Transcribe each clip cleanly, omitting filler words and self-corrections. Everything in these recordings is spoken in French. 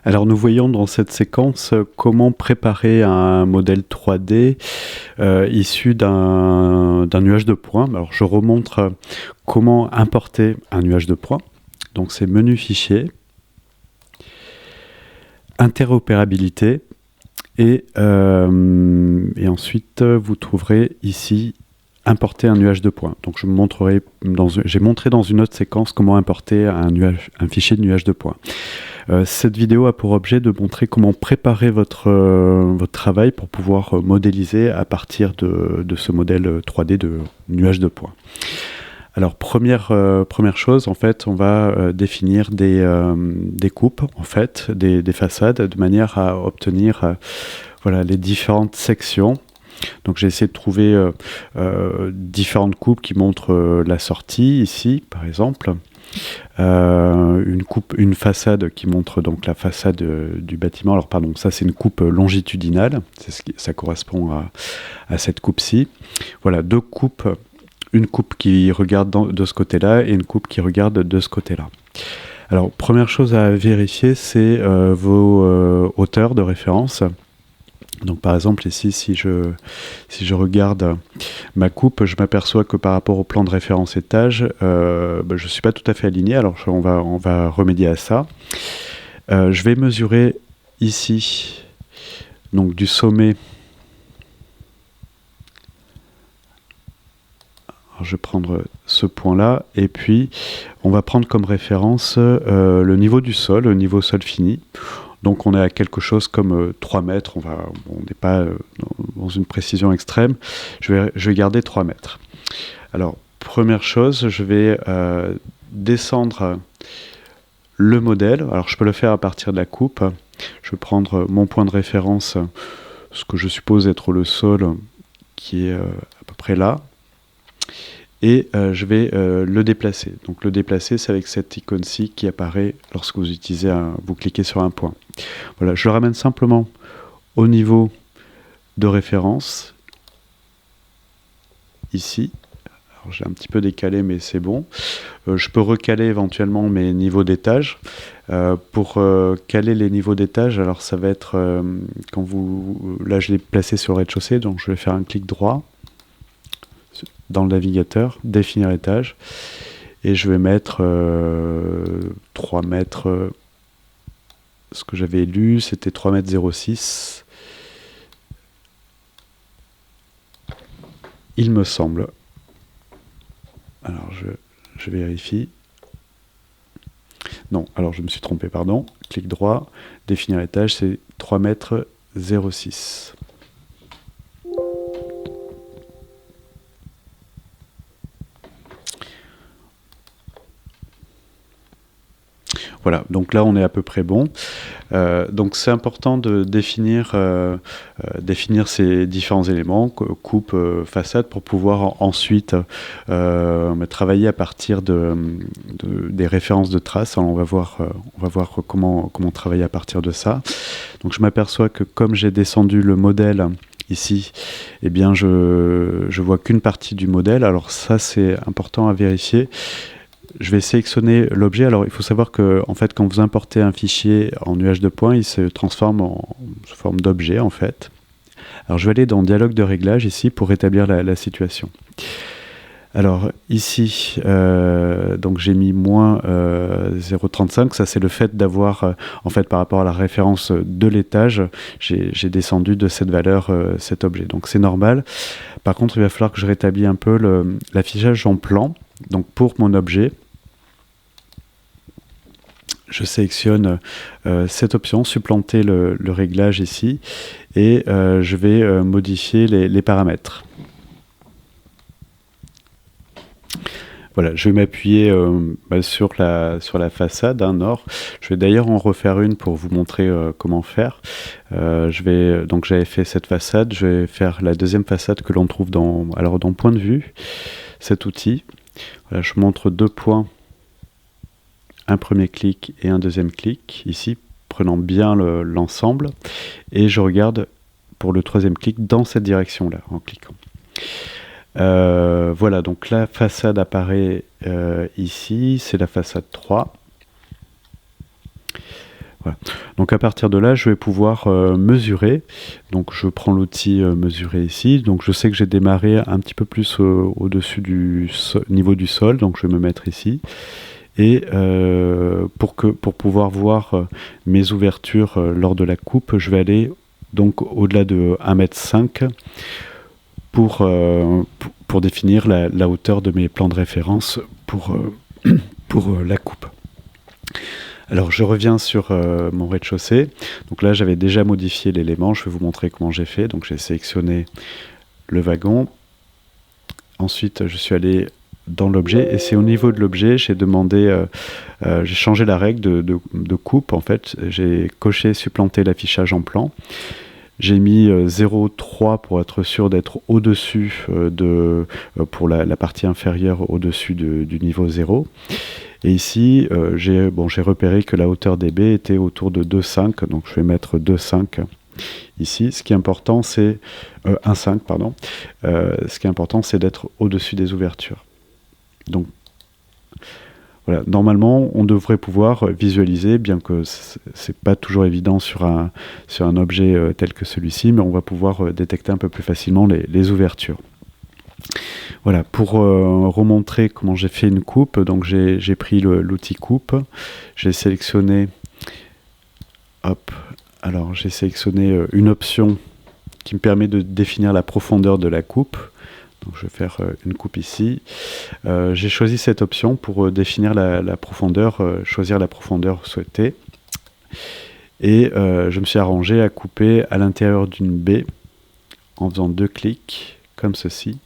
Alors nous voyons dans cette séquence comment préparer un modèle 3D issu d'un nuage de points. Alors je remontre comment importer un nuage de points. Donc c'est menu fichier, interopérabilité et ensuite vous trouverez ici importer un nuage de points. Donc j'ai montré dans une autre séquence comment importer un fichier de nuage de points. Cette vidéo a pour objet de montrer comment préparer votre travail pour pouvoir modéliser à partir de ce modèle 3D de nuage de points. Alors première chose, en fait, on va définir des coupes, en fait, des façades, de manière à obtenir voilà, les différentes sections. Donc j'ai essayé de trouver différentes coupes qui montrent la sortie, ici, par exemple. Une façade qui montre donc la façade du bâtiment. Alors pardon, ça c'est une coupe longitudinale, ça correspond à cette coupe-ci. Voilà, deux coupes, une coupe qui regarde de ce côté-là et une coupe qui regarde de ce côté-là. Alors première chose à vérifier, c'est vos hauteurs de référence. Donc par exemple ici, si je regarde ma coupe, je m'aperçois que par rapport au plan de référence étage, je ne suis pas tout à fait aligné, alors on va remédier à ça. Je vais mesurer ici, donc du sommet. Alors, je vais prendre ce point-là, et puis on va prendre comme référence le niveau du sol, le niveau sol fini. Donc on est à quelque chose comme 3 mètres, on n'est pas dans une précision extrême, je vais garder 3 mètres. Alors première chose, je vais descendre le modèle, alors je peux le faire à partir de la coupe, je vais prendre mon point de référence, ce que je suppose être le sol qui est à peu près là, et je vais le déplacer. Donc le déplacer, c'est avec cette icône-ci qui apparaît lorsque vous vous cliquez sur un point. Voilà, je le ramène simplement au niveau de référence, ici. Alors j'ai un petit peu décalé, mais c'est bon. Je peux recaler éventuellement mes niveaux d'étage. Pour caler les niveaux d'étage, alors ça va être là je l'ai placé sur le rez-de-chaussée, donc je vais faire un clic droit dans le navigateur, définir étage, et je vais mettre 3 mètres, ce que j'avais lu, c'était 3 mètres 06, il me semble. Alors je vérifie. Non, alors je me suis trompé, pardon. Clic droit, définir étage, c'est 3 mètres 06. Voilà, donc là on est à peu près bon. Donc c'est important de définir ces différents éléments, coupe, façade, pour pouvoir ensuite travailler à partir des références de traces. Alors on va voir comment travailler à partir de ça. Donc je m'aperçois que comme j'ai descendu le modèle ici, eh bien je vois qu'une partie du modèle. Alors ça c'est important à vérifier. Je vais sélectionner l'objet. Alors, il faut savoir que, en fait, quand vous importez un fichier en nuage de points, il se transforme sous forme d'objet, en fait. Alors, je vais aller dans Dialogue de réglage, ici, pour rétablir la situation. Alors, ici, donc j'ai mis moins 0,35. Ça, c'est le fait d'avoir, en fait, par rapport à la référence de l'étage, j'ai descendu de cette valeur cet objet. Donc, c'est normal. Par contre, il va falloir que je rétablis un peu l'affichage en plan. Donc pour mon objet, je sélectionne cette option, supplanter le réglage ici, et je vais modifier les paramètres. Voilà, je vais m'appuyer sur la façade nord. Je vais d'ailleurs en refaire une pour vous montrer comment faire. Donc j'avais fait cette façade, je vais faire la deuxième façade que l'on trouve dans point de vue, cet outil. Voilà, je montre 2 points, un premier clic et un deuxième clic, ici, prenant bien l'ensemble, et je regarde pour le 3e clic dans cette direction-là, en cliquant. Voilà, donc la façade apparaît ici, c'est la façade 3. Voilà. Donc à partir de là, je vais pouvoir mesurer. Donc je prends l'outil mesurer ici. Donc je sais que j'ai démarré un petit peu plus au-dessus du niveau du sol. Donc je vais me mettre ici. Et pour pouvoir voir mes ouvertures lors de la coupe, je vais aller donc au-delà de 1,5 m pour définir la hauteur de mes plans de référence pour la coupe. Alors je reviens sur mon rez-de-chaussée. Donc là j'avais déjà modifié l'élément, je vais vous montrer comment j'ai fait. Donc j'ai sélectionné le wagon. Ensuite je suis allé dans l'objet et c'est au niveau de l'objet j'ai demandé, j'ai changé la règle de coupe en fait. J'ai coché supplanter l'affichage en plan. J'ai mis 0,3 pour être sûr d'être au-dessus pour la partie inférieure au-dessus du niveau 0. Et ici, j'ai repéré que la hauteur des baies était autour de 2,5, donc je vais mettre 2,5 ici. Ce qui est important, c'est 1,5, pardon. Ce qui est important, c'est d'être au-dessus des ouvertures. Donc, voilà. Normalement, on devrait pouvoir visualiser, bien que c'est pas toujours évident sur un objet tel que celui-ci, mais on va pouvoir détecter un peu plus facilement les ouvertures. Voilà, pour remontrer comment j'ai fait une coupe, donc j'ai pris l'outil coupe, j'ai sélectionné, j'ai sélectionné une option qui me permet de définir la profondeur de la coupe. Donc je vais faire une coupe ici. J'ai choisi cette option pour définir la profondeur, choisir la profondeur souhaitée. Et je me suis arrangé à couper à l'intérieur d'une baie en faisant 2 clics, comme ceci,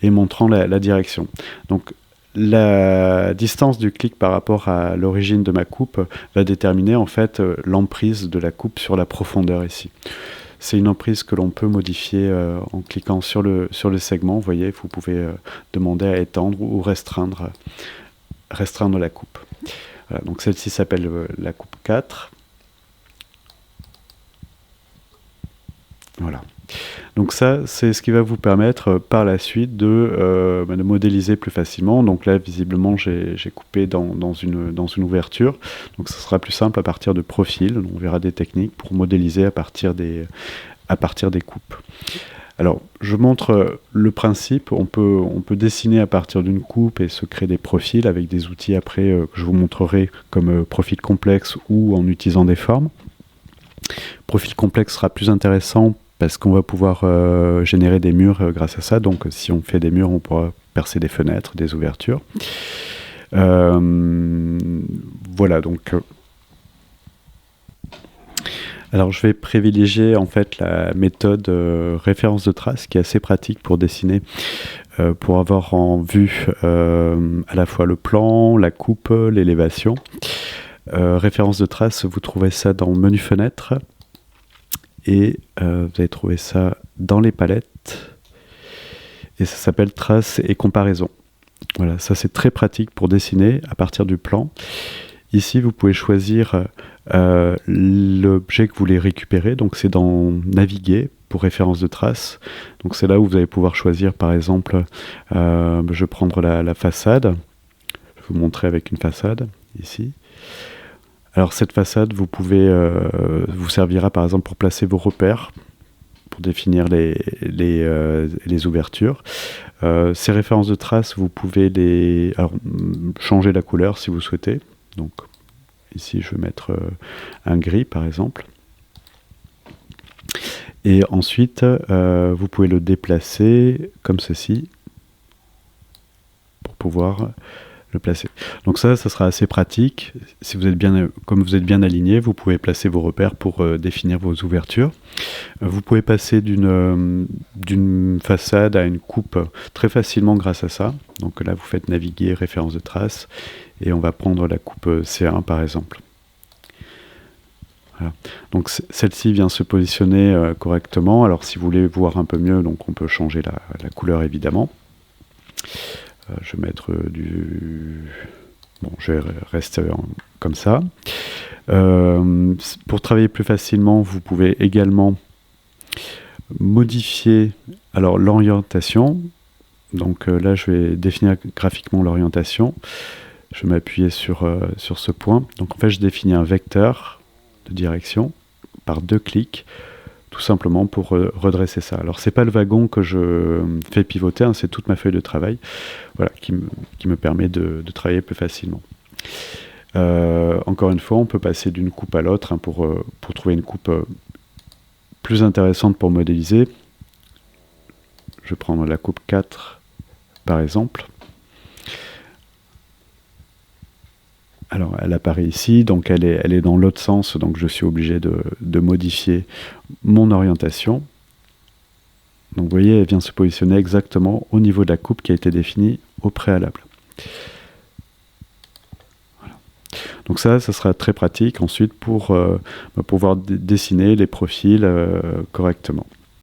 et montrant la direction. Donc la distance du clic par rapport à l'origine de ma coupe va déterminer en fait l'emprise de la coupe sur la profondeur ici. C'est une emprise que l'on peut modifier en cliquant sur le segment. Vous voyez, vous pouvez demander à étendre ou restreindre la coupe. Voilà, donc celle-ci s'appelle la coupe 4. Voilà. Donc ça, c'est ce qui va vous permettre par la suite de modéliser plus facilement. Donc là, visiblement, j'ai coupé dans une ouverture. Donc ça sera plus simple à partir de profils. On verra des techniques pour modéliser à partir des coupes. Alors, je montre le principe. On peut dessiner à partir d'une coupe et se créer des profils avec des outils après que je vous montrerai comme profil complexe ou en utilisant des formes. Profil complexe sera plus intéressant parce qu'on va pouvoir générer des murs grâce à ça. Donc si on fait des murs, on pourra percer des fenêtres, des ouvertures. Voilà, donc... Alors je vais privilégier en fait la méthode référence de trace qui est assez pratique pour dessiner, pour avoir en vue à la fois le plan, la coupe, l'élévation. Référence de trace, vous trouvez ça dans menu fenêtre. Et vous allez trouver ça dans les palettes. Et ça s'appelle trace et comparaison. Voilà, ça c'est très pratique pour dessiner à partir du plan. Ici, vous pouvez choisir l'objet que vous voulez récupérer. Donc c'est dans naviguer pour référence de trace. Donc c'est là où vous allez pouvoir choisir, par exemple, je vais prendre la façade. Je vais vous montrer avec une façade ici. Alors cette façade, vous servira par exemple pour placer vos repères, pour définir les ouvertures. Ces références de traces, vous pouvez changer la couleur si vous souhaitez. Donc ici, je vais mettre un gris par exemple. Et ensuite, vous pouvez le déplacer comme ceci pour pouvoir le placer. Donc ça sera assez pratique. Si vous êtes comme vous êtes bien aligné, vous pouvez placer vos repères pour définir vos ouvertures. Vous pouvez passer d'une façade à une coupe très facilement grâce à ça. Donc là, vous faites naviguer, référence de trace, et on va prendre la coupe C1 par exemple. Voilà. Donc celle-ci vient se positionner correctement. Alors si vous voulez voir un peu mieux, donc on peut changer la couleur évidemment. Je vais mettre je vais rester comme ça. Pour travailler plus facilement, vous pouvez également modifier l'orientation. Donc là, je vais définir graphiquement l'orientation. Je vais m'appuyer sur ce point. Donc en fait, je définis un vecteur de de direction par 2 clics, tout simplement pour redresser ça. Alors c'est pas le wagon que je fais pivoter, hein, c'est toute ma feuille de travail, voilà, qui me permet de travailler plus facilement. Encore une fois, on peut passer d'une coupe à l'autre, hein, pour trouver une coupe plus intéressante pour modéliser. Je vais prendre la coupe 4 par exemple. Alors elle apparaît ici, donc elle est dans l'autre sens, donc je suis obligé de modifier mon orientation. Donc vous voyez, elle vient se positionner exactement au niveau de la coupe qui a été définie au préalable. Voilà. Donc ça sera très pratique ensuite pour pouvoir dessiner les profils correctement.